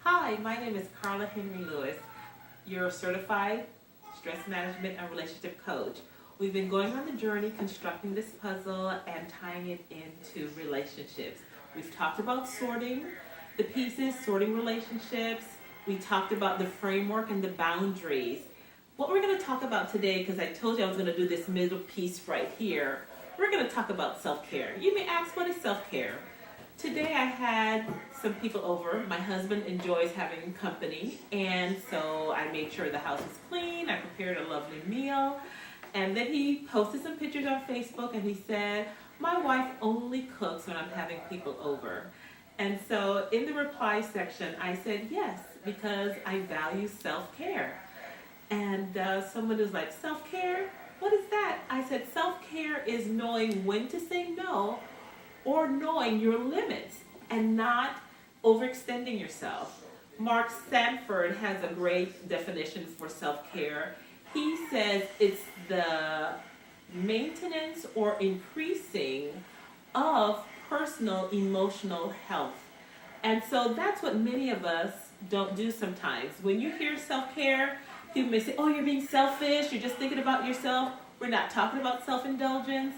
Hi, my name is Carla Henry Lewis, your certified stress management and relationship coach. We've been going on the journey constructing this puzzle and tying it into relationships. We've talked about sorting the pieces, sorting relationships. We talked about the framework and the boundaries. What we're going to talk about today, because I told you I was going to do this middle piece right here, we're going to talk about self-care. You may ask, what is self-care? Today I had some people over. My husband enjoys having company, and so I made sure the house was clean. I prepared a lovely meal, and then he posted some pictures on Facebook, and he said, my wife only cooks when I'm having people over. And so in the reply section, I said, yes, because I value self-care. And someone was like, self-care? What is that? I said, self-care is knowing when to say no, or knowing your limits and not overextending yourself. Mark Sanford has a great definition for self-care. He says it's the maintenance or increasing of personal emotional health. And so that's what many of us don't do sometimes. When you hear self-care, people may say, oh, you're being selfish, you're just thinking about yourself. We're not talking about self-indulgence.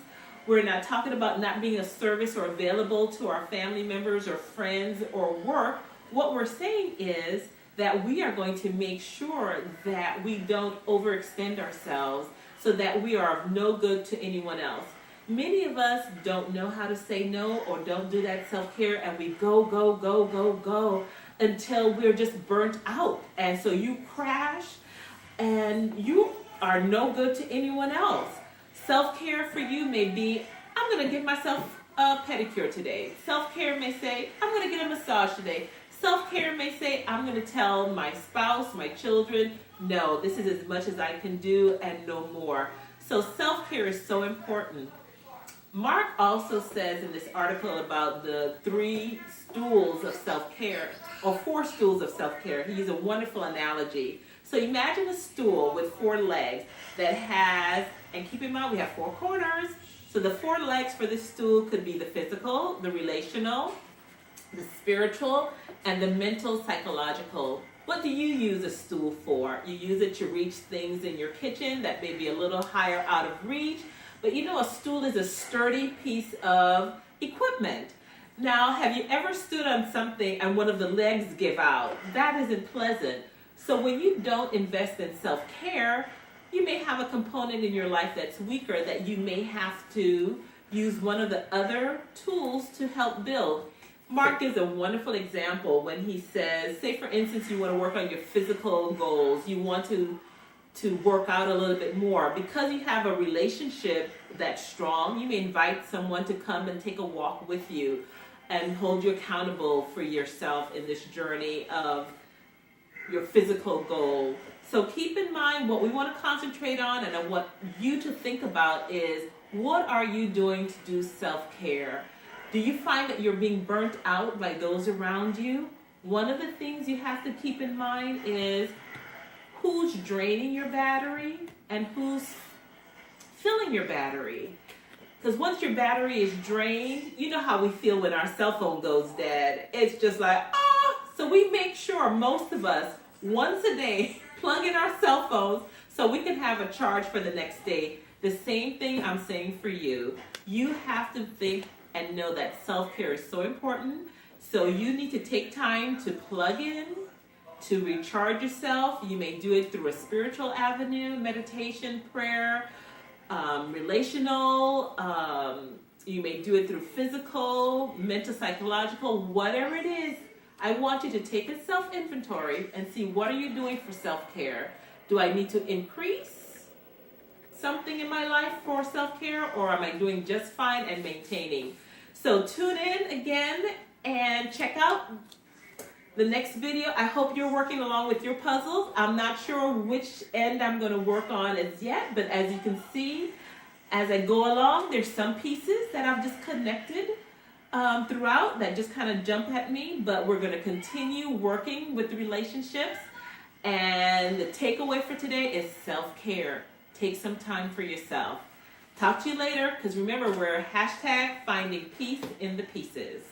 We're not talking about not being a service or available to our family members or friends or work. What we're saying is that we are going to make sure that we don't overextend ourselves so that we are of no good to anyone else. Many of us don't know how to say no or don't do that self-care, and we go until we're just burnt out. And so you crash and you are no good to anyone else. Self-care for you may be, I'm going to give myself a pedicure today. Self-care may say, I'm going to get a massage today. Self-care may say, I'm going to tell my spouse, my children, no, this is as much as I can do and no more. So self-care is so important. Mark also says in this article about the 3 stools of self-care, or 4 stools of self-care. He used a wonderful analogy. So imagine a stool with 4 legs that has, and keep in mind we have 4 corners. So the 4 legs for this stool could be the physical, the relational, the spiritual, and the mental, psychological. What do you use a stool for? You use it to reach things in your kitchen that may be a little higher out of reach. But you know, a stool is a sturdy piece of equipment. Now, have you ever stood on something and one of the legs give out? That isn't pleasant. So when you don't invest in self-care, you may have a component in your life that's weaker that you may have to use one of the other tools to help build. Mark gives a wonderful example when he says, say for instance, you want to work on your physical goals. You want to work out a little bit more. Because you have a relationship that's strong, you may invite someone to come and take a walk with you and hold you accountable for yourself in this journey of your physical goal. So keep in mind what we want to concentrate on, and I want you to think about is, what are you doing to do self-care? Do you find that you're being burnt out by those around you? One of the things you have to keep in mind is who's draining your battery and who's filling your battery. Because once your battery is drained, you know how we feel when our cell phone goes dead. It's just like, so we make sure, most of us, once a day, plug in our cell phones so we can have a charge for the next day. The same thing I'm saying for you. You have to think and know that self-care is so important. So you need to take time to plug in, to recharge yourself. You may do it through a spiritual avenue, meditation, prayer, relational. You may do it through physical, mental, psychological, whatever it is. I want you to take a self-inventory and see, what are you doing for self-care? Do I need to increase something in my life for self-care, or am I doing just fine and maintaining? So tune in again and check out the next video. I hope you're working along with your puzzles. I'm not sure which end I'm going to work on as yet, but as you can see, as I go along, there's some pieces that I've just connected throughout that just kind of jump at me, but we're going to continue working with the relationships. And the takeaway for today is self-care. Take some time for yourself. Talk to you later, because remember, we're #finding peace in the pieces.